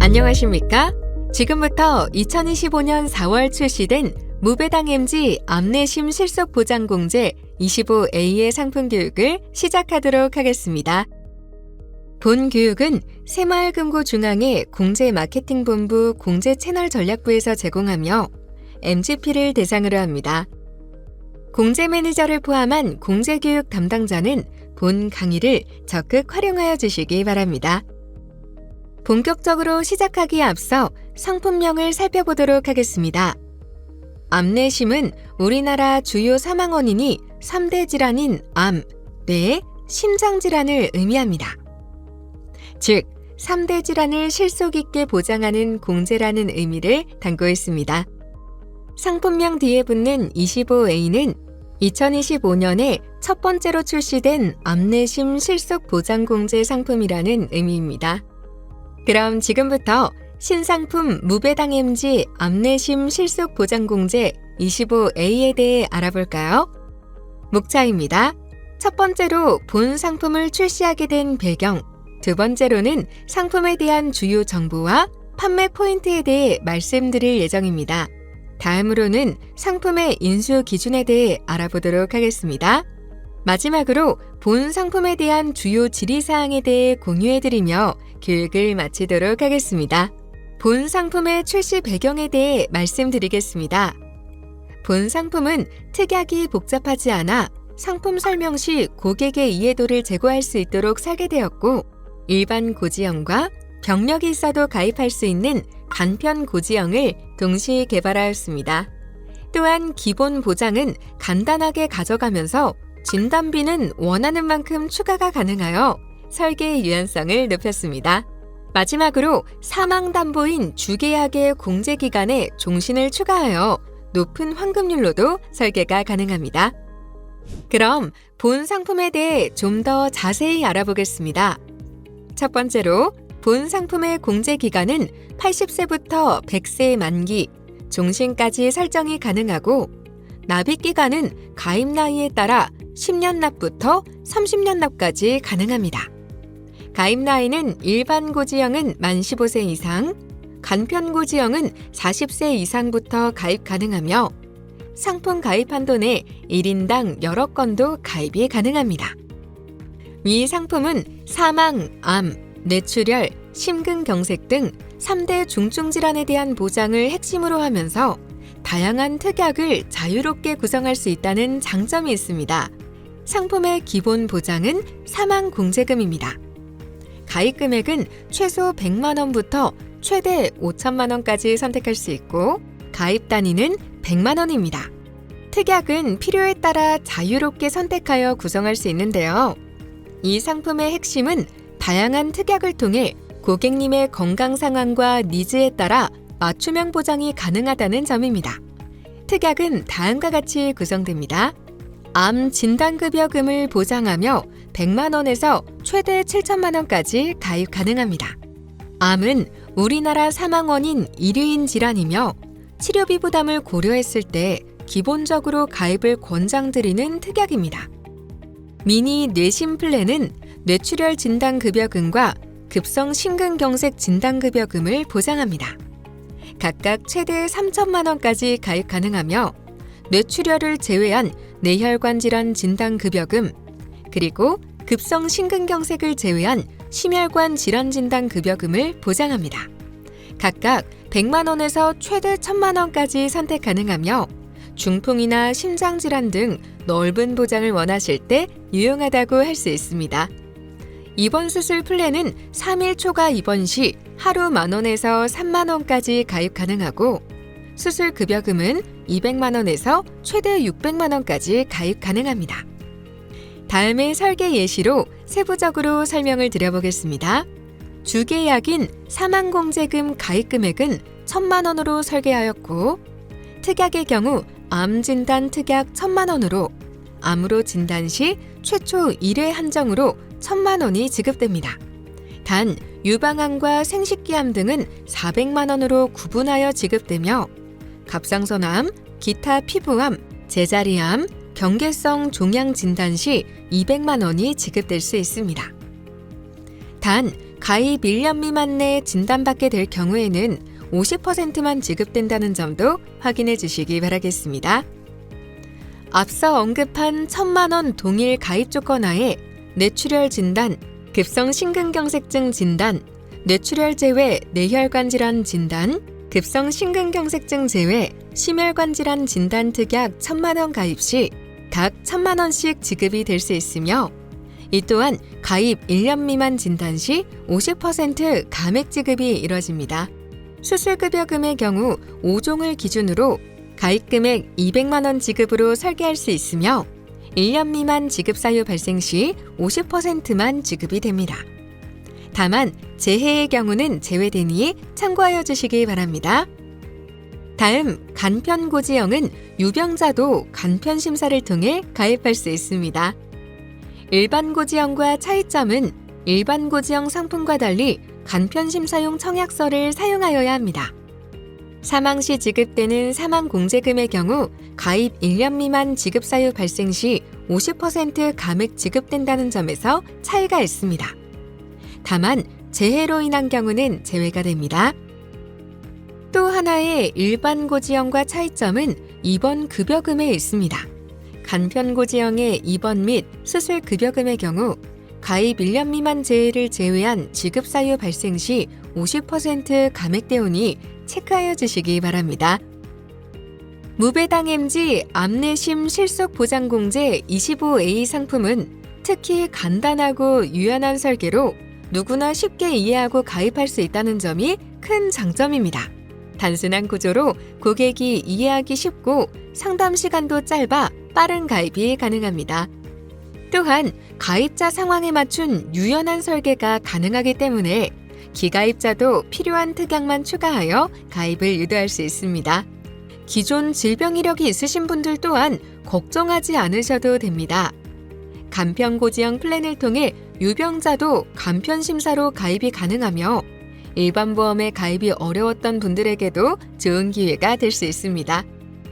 안녕하십니까? 지금부터 2025년 4월 출시된 무배당 MG 암내심 실속 보장 공제 25A의 상품 교육을 시작하도록 하겠습니다. 본 교육은 새마을금고 중앙의 공제마케팅본부 공제채널 전략부에서 제공하며 MGP를 대상으로 합니다. 공제 매니저를 포함한 공제교육 담당자는 본 강의를 적극 활용하여 주시기 바랍니다. 본격적으로 시작하기에 앞서 상품명을 살펴보도록 하겠습니다. 암내심은 우리나라 주요 사망 원인이 3대 질환인 암, 뇌, 심장 질환을 의미합니다. 즉, 3대 질환을 실속 있게 보장하는 공제라는 의미를 담고 있습니다. 상품명 뒤에 붙는 25A는 2025년에 첫 번째로 출시된 암내심 실속 보장 공제 상품이라는 의미입니다. 그럼 지금부터 신상품 무배당 MG 암내심 실속 보장 공제 25A에 대해 알아볼까요? 목차입니다. 첫 번째로 본 상품을 출시하게 된 배경, 두 번째로는 상품에 대한 주요 정보와 판매 포인트에 대해 말씀드릴 예정입니다. 다음으로는 상품의 인수 기준에 대해 알아보도록 하겠습니다. 마지막으로 본 상품에 대한 주요 질의사항에 대해 공유해드리며 교육을 마치도록 하겠습니다. 본 상품의 출시 배경에 대해 말씀드리겠습니다. 본 상품은 특약이 복잡하지 않아 상품 설명 시 고객의 이해도를 제고할 수 있도록 설계되었고, 일반 고지형과 병력이 있어도 가입할 수 있는 간편 고지형을 동시에 개발하였습니다. 또한 기본 보장은 간단하게 가져가면서 진단비는 원하는 만큼 추가가 가능하여 설계의 유연성을 높였습니다. 마지막으로 사망담보인 주계약의 공제기간에 종신을 추가하여 높은 환급률로도 설계가 가능합니다. 그럼 본 상품에 대해 좀 더 자세히 알아보겠습니다. 첫 번째로 본 상품의 공제기간은 80세부터 100세 만기, 종신까지 설정이 가능하고, 납입기간은 가입 나이에 따라 10년 납부터 30년 납까지 가능합니다. 가입 나이는 일반 고지형은 만 15세 이상, 간편 고지형은 40세 이상부터 가입 가능하며, 상품 가입 한도 내 1인당 여러 건도 가입이 가능합니다. 위 상품은 사망, 암, 뇌출혈, 심근경색 등 3대 중증 질환에 대한 보장을 핵심으로 하면서 다양한 특약을 자유롭게 구성할 수 있다는 장점이 있습니다. 상품의 기본 보장은 사망 공제금입니다. 가입 금액은 최소 100만 원부터 최대 5천만 원까지 선택할 수 있고, 가입 단위는 100만 원입니다. 특약은 필요에 따라 자유롭게 선택하여 구성할 수 있는데요. 이 상품의 핵심은 다양한 특약을 통해 고객님의 건강 상황과 니즈에 따라 맞춤형 보장이 가능하다는 점입니다. 특약은 다음과 같이 구성됩니다. 암 진단급여금을 보장하며 100만 원에서 최대 7천만 원까지 가입 가능합니다. 암은 우리나라 사망 원인 1위인 질환이며 치료비 부담을 고려했을 때 기본적으로 가입을 권장드리는 특약입니다. 미니 뇌심 플랜은 뇌출혈 진단급여금과 급성 심근경색 진단급여금을 보장합니다. 각각 최대 3천만 원까지 가입 가능하며, 뇌출혈을 제외한 뇌혈관 질환 진단급여금, 그리고 급성 심근경색을 제외한 심혈관 질환 진단급여금을 보장합니다. 각각 100만 원에서 최대 1,000만 원까지 선택 가능하며, 중풍이나 심장질환 등 넓은 보장을 원하실 때 유용하다고 할 수 있습니다. 입원 수술 플랜은 3일 초과 입원 시 하루 만 원에서 3만 원까지 가입 가능하고, 수술 급여금은 200만 원에서 최대 600만 원까지 가입 가능합니다. 다음에 설계 예시로 세부적으로 설명을 드려보겠습니다. 주계약인 사망공제금 가입 금액은 1,000만 원으로 설계하였고, 특약의 경우 암 진단 특약 1,000만 원으로, 암으로 진단 시 최초 1회 한정으로 1,000만 원이 지급됩니다. 단, 유방암과 생식기암 등은 400만 원으로 구분하여 지급되며, 갑상선암, 기타 피부암, 제자리암, 경계성 종양 진단 시 200만 원이 지급될 수 있습니다. 단, 가입 1년 미만 내에 진단받게 될 경우에는 50%만 지급된다는 점도 확인해 주시기 바라겠습니다. 앞서 언급한 1,000만 원 동일 가입 조건 하에 뇌출혈 진단, 급성 심근경색증 진단, 뇌출혈 제외 뇌혈관 질환 진단, 급성 심근경색증 제외 심혈관 질환 진단 특약 1,000만 원 가입 시 각 1,000만 원씩 지급이 될 수 있으며 이 또한 가입 1년 미만 진단 시 50% 감액 지급이 이뤄집니다. 수술급여금의 경우 5종을 기준으로 가입 금액 200만 원 지급으로 설계할 수 있으며 1년 미만 지급 사유 발생 시 50%만 지급이 됩니다. 다만 재해의 경우는 제외되니 참고하여 주시기 바랍니다. 다음 간편고지형은 유병자도 간편심사를 통해 가입할 수 있습니다. 일반고지형과 차이점은 일반고지형 상품과 달리 간편심사용 청약서를 사용하여야 합니다. 사망 시 지급되는 사망공제금의 경우 가입 1년 미만 지급 사유 발생 시 50% 감액 지급된다는 점에서 차이가 있습니다. 다만 재해로 인한 경우는 제외가 됩니다. 또 하나의 일반고지형과 차이점은 입원 급여금에 있습니다. 간편고지형의 입원 및 수술 급여금의 경우 가입 1년 미만 재해를 제외한 지급 사유 발생 시 50% 감액되오니 체크하여 주시기 바랍니다. 무배당 MG 암내심 실속 보장공제 25A 상품은 특히 간단하고 유연한 설계로 누구나 쉽게 이해하고 가입할 수 있다는 점이 큰 장점입니다. 단순한 구조로 고객이 이해하기 쉽고 상담 시간도 짧아 빠른 가입이 가능합니다. 또한 가입자 상황에 맞춘 유연한 설계가 가능하기 때문에 기가입자도 필요한 특약만 추가하여 가입을 유도할 수 있습니다. 기존 질병 이력이 있으신 분들 또한 걱정하지 않으셔도 됩니다. 간편고지형 플랜을 통해 유병자도 간편심사로 가입이 가능하며 일반보험에 가입이 어려웠던 분들에게도 좋은 기회가 될 수 있습니다.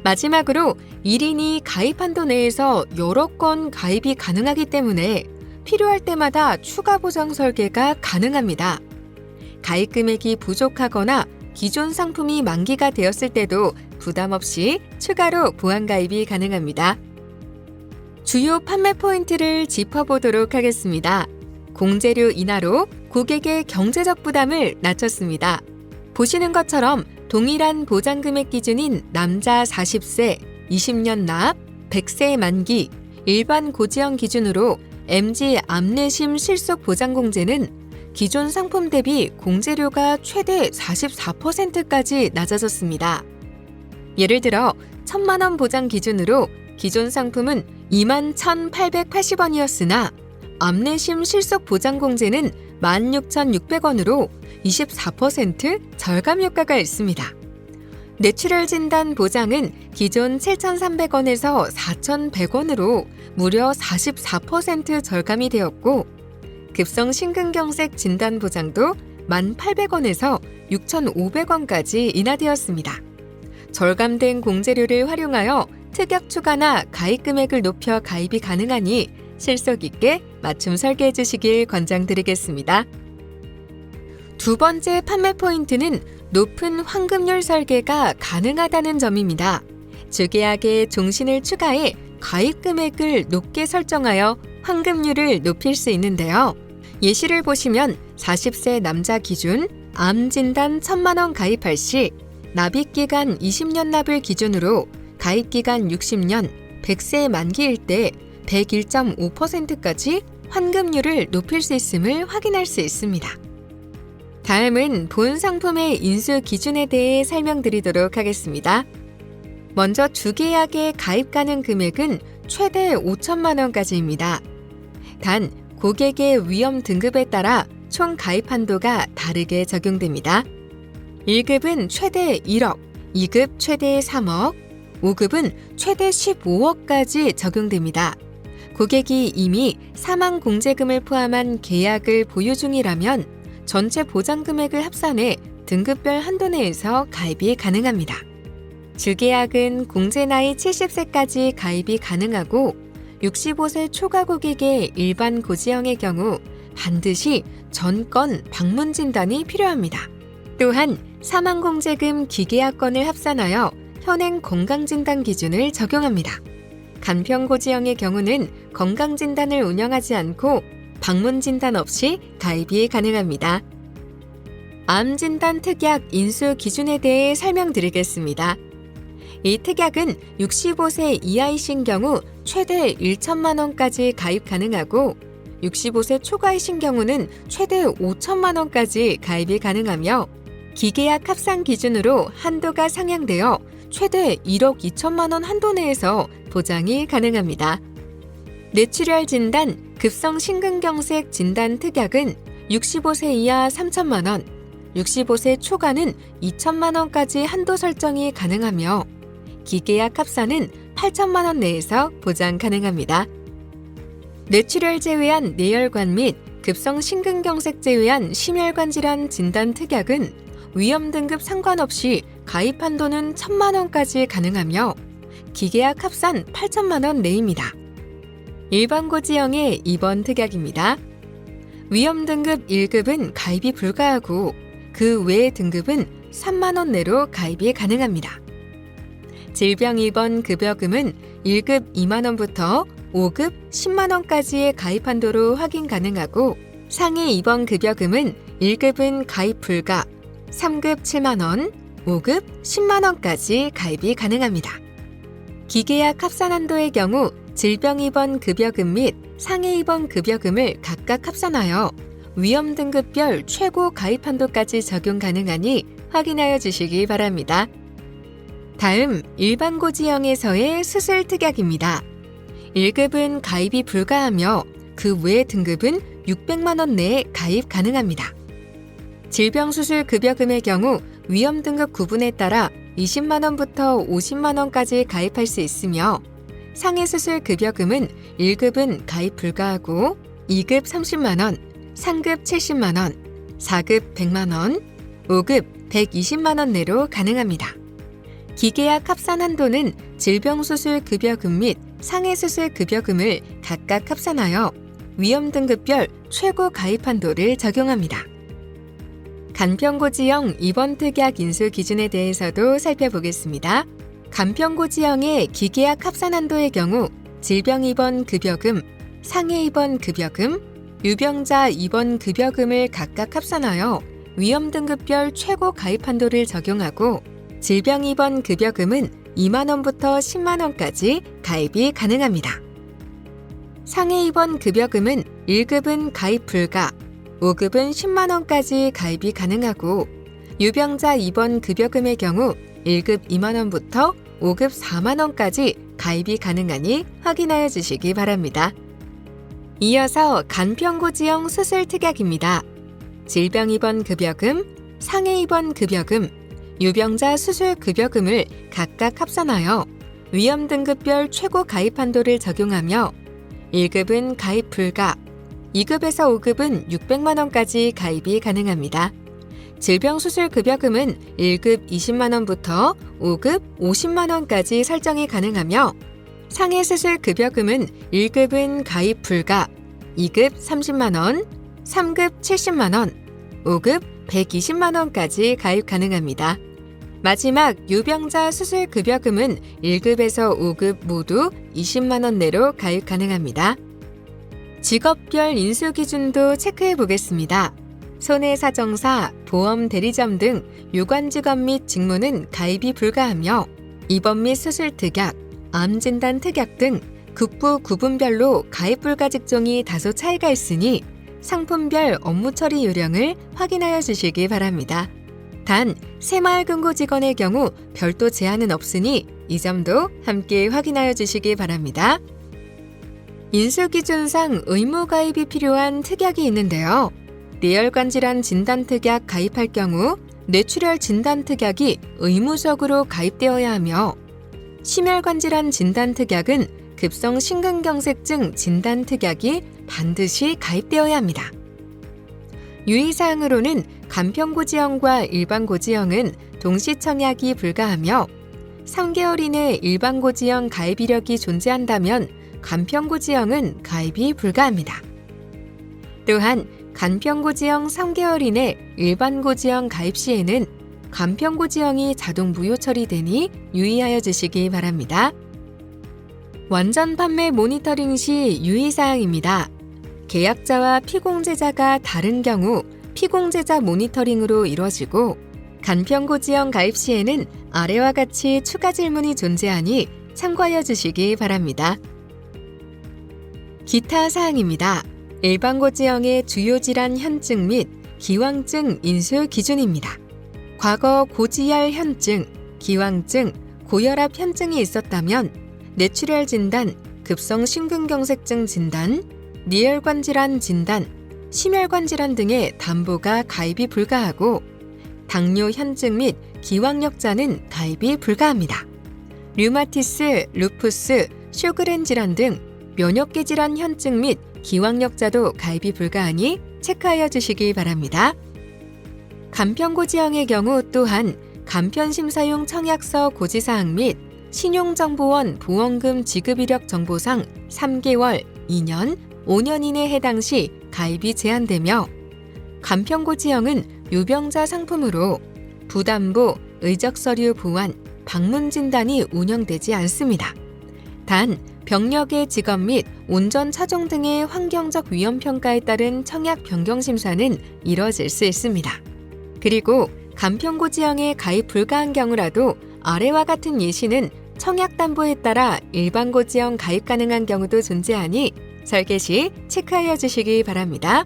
마지막으로 1인이 가입 한도 내에서 여러 건 가입이 가능하기 때문에 필요할 때마다 추가 보장 설계가 가능합니다. 가입 금액이 부족하거나 기존 상품이 만기가 되었을 때도 부담 없이 추가로 보완 가입이 가능합니다. 주요 판매 포인트를 짚어보도록 하겠습니다. 공제료 인하로 고객의 경제적 부담을 낮췄습니다. 보시는 것처럼 동일한 보장금액 기준인 남자 40세, 20년 납, 100세 만기, 일반 고지형 기준으로 MG 암내심 실속 보장공제는 기존 상품 대비 공제료가 최대 44%까지 낮아졌습니다. 예를 들어 1,000만 원 보장 기준으로 기존 상품은 21,880원이었으나 암내심 실속 보장공제는 16,600원으로 24% 절감 효과가 있습니다. 뇌출혈 진단 보장은 기존 7,300원에서 4,100원으로 무려 44% 절감이 되었고 급성 심근경색 진단 보장도 1,800원에서 6,500원까지 인하되었습니다. 절감된 공제료를 활용하여 특약 추가나 가입 금액을 높여 가입이 가능하니 실속 있게 맞춤 설계해 주시길 권장드리겠습니다. 두 번째 판매 포인트는 높은 환급률 설계가 가능하다는 점입니다. 주계약에 종신을 추가해 가입 금액을 높게 설정하여 환급률을 높일 수 있는데요. 예시를 보시면 40세 남자 기준 암 진단 1,000만 원 가입할 시 납입기간 20년 납을 기준으로 가입기간 60년, 100세 만기일 때 101.5%까지 환급률을 높일 수 있음을 확인할 수 있습니다. 다음은 본 상품의 인수 기준에 대해 설명드리도록 하겠습니다. 먼저 주계약에 가입 가능 금액은 최대 5천만 원까지입니다. 단 고객의 위험 등급에 따라 총 가입 한도가 다르게 적용됩니다. 1급은 최대 1억, 2급 최대 3억, 5급은 최대 15억까지 적용됩니다. 고객이 이미 사망공제금을 포함한 계약을 보유 중이라면 전체 보장금액을 합산해 등급별 한도 내에서 가입이 가능합니다. 주계약은 공제 나이 70세까지 가입이 가능하고 65세 초과 고객의 일반 고지형의 경우 반드시 전건 방문 진단이 필요합니다. 또한 사망공제금 기계약건을 합산하여 현행 건강진단 기준을 적용합니다. 간편고지형의 경우는 건강진단을 운영하지 않고 방문진단 없이 가입이 가능합니다. 암진단 특약 인수 기준에 대해 설명드리겠습니다. 이 특약은 65세 이하이신 경우 최대 1천만 원까지 가입 가능하고 65세 초과이신 경우는 최대 5천만 원까지 가입이 가능하며 기계약 합산 기준으로 한도가 상향되어 최대 1억 2천만 원 한도 내에서 보장이 가능합니다. 뇌출혈 진단, 급성 심근경색 진단 특약은 65세 이하 3천만 원, 65세 초과는 2천만 원까지 한도 설정이 가능하며 기계약 합산은 8천만 원 내에서 보장 가능합니다. 뇌출혈 제외한 뇌혈관 및 급성 심근경색 제외한 심혈관 질환 진단 특약은 위험 등급 상관없이 가입 한도는 1천만 원까지 가능하며 기계약 합산 8천만 원 내입니다. 일반고지형의 2번 특약입니다. 위험 등급 1급은 가입이 불가하고 그 외의 등급은 3만 원 내로 가입이 가능합니다. 질병 입원 급여금은 1급 2만 원부터 5급 10만 원까지의 가입 한도로 확인 가능하고 상해 입원 급여금은 1급은 가입 불가, 3급 7만 원, 5급 10만 원까지 가입이 가능합니다. 기계약 합산 한도의 경우 질병 입원 급여금 및 상해 입원 급여금을 각각 합산하여 위험 등급별 최고 가입 한도까지 적용 가능하니 확인하여 주시기 바랍니다. 다음 일반고지형에서의 수술 특약입니다. 1급은 가입이 불가하며 그 외 등급은 600만 원 내에 가입 가능합니다. 질병수술 급여금의 경우 위험 등급 구분에 따라 20만 원부터 50만 원까지 가입할 수 있으며 상해수술 급여금은 1급은 가입 불가하고 2급 30만 원, 3급 70만 원, 4급 100만 원, 5급 120만 원 내로 가능합니다. 기계약 합산 한도는 질병수술 급여금 및 상해수술 급여금을 각각 합산하여 위험 등급별 최고 가입 한도를 적용합니다. 간편고지형 입원 특약 인수 기준에 대해서도 살펴보겠습니다. 간편고지형의 기계약 합산 한도의 경우 질병 입원 급여금, 상해 입원 급여금, 유병자 입원 급여금을 각각 합산하여 위험 등급별 최고 가입 한도를 적용하고 질병 입원 급여금은 2만 원부터 10만 원까지 가입이 가능합니다. 상해 입원 급여금은 1급은 가입 불가, 5급은 10만 원까지 가입이 가능하고 유병자 입원 급여금의 경우 1급 2만 원부터 5급 4만 원까지 가입이 가능하니 확인하여 주시기 바랍니다. 이어서 간편고지형 수술 특약입니다. 질병 입원 급여금, 상해 입원 급여금, 유병자 수술 급여금을 각각 합산하여 위험 등급별 최고 가입 한도를 적용하며 1급은 가입 불가, 2급에서 5급은 600만 원까지 가입이 가능합니다. 질병수술 급여금은 1급 20만 원부터 5급 50만 원까지 설정이 가능하며 상해수술 급여금은 1급은 가입 불가, 2급 30만 원, 3급 70만 원, 5급 120만 원까지 가입 가능합니다. 마지막 유병자 수술 급여금은 1급에서 5급 모두 20만 원 내로 가입 가능합니다. 직업별 인수 기준도 체크해 보겠습니다. 손해사정사, 보험 대리점 등 유관직업 및 직무는 가입이 불가하며 입원 및 수술 특약, 암진단 특약 등 급부 구분별로 가입 불가 직종이 다소 차이가 있으니 상품별 업무 처리 요령을 확인하여 주시기 바랍니다. 단, 새마을금고 직원의 경우 별도 제한은 없으니 이 점도 함께 확인하여 주시기 바랍니다. 인수기준상 의무 가입이 필요한 특약이 있는데요. 뇌혈관 질환 진단 특약 가입할 경우 뇌출혈 진단 특약이 의무적으로 가입되어야 하며 심혈관 질환 진단 특약은 급성 심근경색증 진단 특약이 반드시 가입되어야 합니다. 유의사항으로는 간편고지형과 일반고지형은 동시청약이 불가하며 3개월 이내 일반고지형 가입 이력이 존재한다면 간편고지형은 가입이 불가합니다. 또한 간편고지형 3개월 이내 일반고지형 가입 시에는 간편고지형이 자동 무효 처리되니 유의하여 주시기 바랍니다. 완전 판매 모니터링 시 유의사항입니다. 계약자와 피공제자가 다른 경우 피공제자 모니터링으로 이루어지고 간편고지형 가입 시에는 아래와 같이 추가 질문이 존재하니 참고하여 주시기 바랍니다. 기타 사항입니다. 일반고지형의 주요 질환 현증 및 기왕증 인수 기준입니다. 과거 고지혈 현증, 기왕증, 고혈압 현증이 있었다면 뇌출혈 진단, 급성 심근경색증 진단, 뇌혈관 질환 진단, 심혈관 질환 등의 담보가 가입이 불가하고 당뇨 현증 및 기왕력자는 가입이 불가합니다. 류마티스, 루푸스, 쇼그렌 질환 등 면역계 질환 현증 및 기왕력자도 가입이 불가하니 체크하여 주시기 바랍니다. 간편고지형의 경우 또한 간편심사용 청약서 고지사항 및 신용정보원 보험금 지급 이력 정보상 3개월, 2년, 5년 이내 해당 시 가입이 제한되며 간편고지형은 유병자 상품으로 부담보, 의적서류 보완, 방문진단이 운영되지 않습니다. 단, 병력의 직업 및 운전 차종 등의 환경적 위험평가에 따른 청약 변경심사는 이뤄질 수 있습니다. 그리고 간편고지형에 가입 불가한 경우라도 아래와 같은 예시는 청약담보에 따라 일반고지형 가입 가능한 경우도 존재하니 설계 시 체크하여 주시기 바랍니다.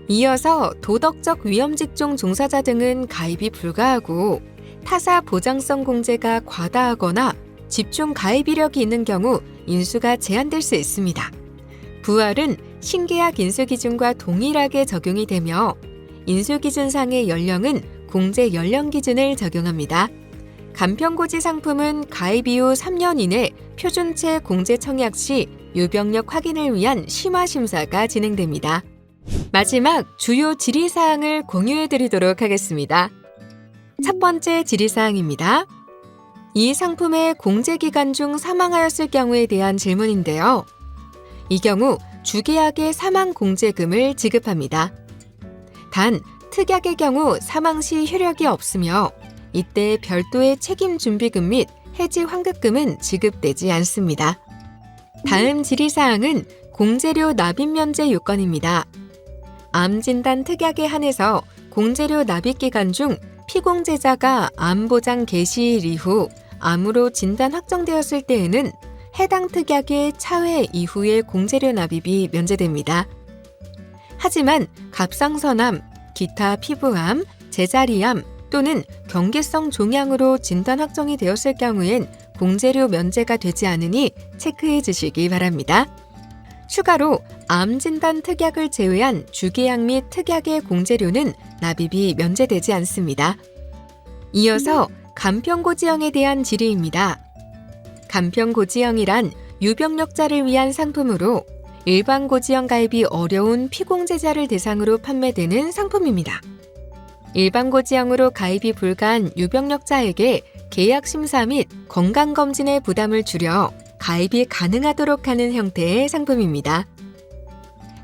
이어서 도덕적 위험직종 종사자 등은 가입이 불가하고 타사 보장성 공제가 과다하거나 집중 가입 이력이 있는 경우 인수가 제한될 수 있습니다. 부활은 신계약 인수기준과 동일하게 적용이 되며 인수기준상의 연령은 공제 연령 기준을 적용합니다. 간편고지 상품은 가입 이후 3년 이내 표준체 공제 청약 시 유병력 확인을 위한 심화심사가 진행됩니다. 마지막 주요 질의사항을 공유해드리도록 하겠습니다. 첫 번째 질의사항입니다. 이 상품의 공제기간 중 사망하였을 경우에 대한 질문인데요. 이 경우 주계약의 사망공제금을 지급합니다. 단, 특약의 경우 사망 시 효력이 없으며 이때 별도의 책임준비금 및 해지 환급금은 지급되지 않습니다. 다음 질의사항은 공제료 납입 면제 요건입니다. 암진단 특약에 한해서 공제료 납입 기간 중 피공제자가 암보장 개시일 이후 암으로 진단 확정되었을 때에는 해당 특약의 차회 이후의 공제료 납입이 면제됩니다. 하지만 갑상선암, 기타 피부암, 제자리암 또는 경계성 종양으로 진단 확정이 되었을 경우엔 공제료 면제가 되지 않으니 체크해 주시기 바랍니다. 추가로 암진단 특약을 제외한 주계약 및 특약의 공제료는 납입이 면제되지 않습니다. 이어서 간편고지형에 대한 질의입니다. 간편고지형이란 유병력자를 위한 상품으로 일반고지형 가입이 어려운 피공제자를 대상으로 판매되는 상품입니다. 일반고지형으로 가입이 불가한 유병력자에게 계약심사 및 건강검진의 부담을 줄여 가입이 가능하도록 하는 형태의 상품입니다.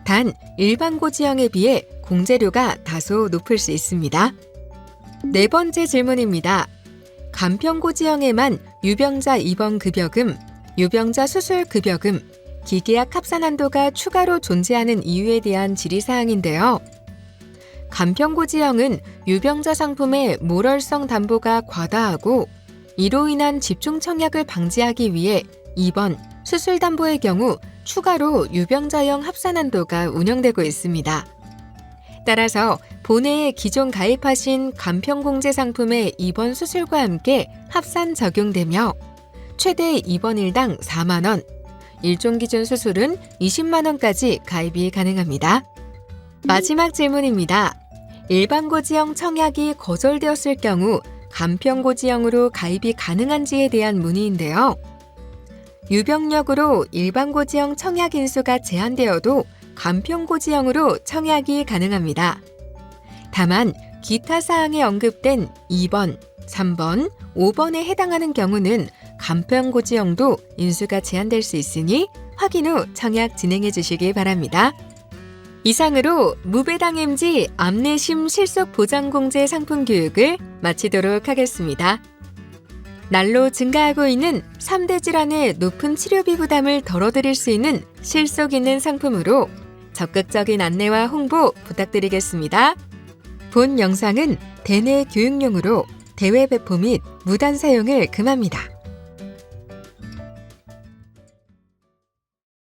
단, 일반고지형에 비해 공제료가 다소 높을 수 있습니다. 네 번째 질문입니다. 간편고지형에만 유병자 입원급여금, 유병자 수술급여금, 기계약 합산한도가 추가로 존재하는 이유에 대한 질의사항인데요. 간편고지형은 유병자 상품의 모럴성 담보가 과다하고 이로 인한 집중 청약을 방지하기 위해 입원, 수술 담보의 경우 추가로 유병자형 합산한도가 운영되고 있습니다. 따라서 본회에 기존 가입하신 간편공제 상품의 입원 수술과 함께 합산 적용되며 최대 입원일당 4만 원, 일종 기준 수술은 20만 원까지 가입이 가능합니다. 마지막 질문입니다. 일반고지형 청약이 거절되었을 경우 간편고지형으로 가입이 가능한지에 대한 문의인데요. 유병력으로 일반고지형 청약 인수가 제한되어도 간편고지형으로 청약이 가능합니다. 다만 기타 사항에 언급된 2번, 3번, 5번에 해당하는 경우는 간편고지형도 인수가 제한될 수 있으니 확인 후 청약 진행해 주시기 바랍니다. 이상으로 무배당 MG 암내심 실속 보장공제 상품 교육을 마치도록 하겠습니다. 날로 증가하고 있는 3대 질환의 높은 치료비 부담을 덜어드릴 수 있는 실속 있는 상품으로 적극적인 안내와 홍보 부탁드리겠습니다. 본 영상은 대내 교육용으로 대외 배포 및 무단 사용을 금합니다.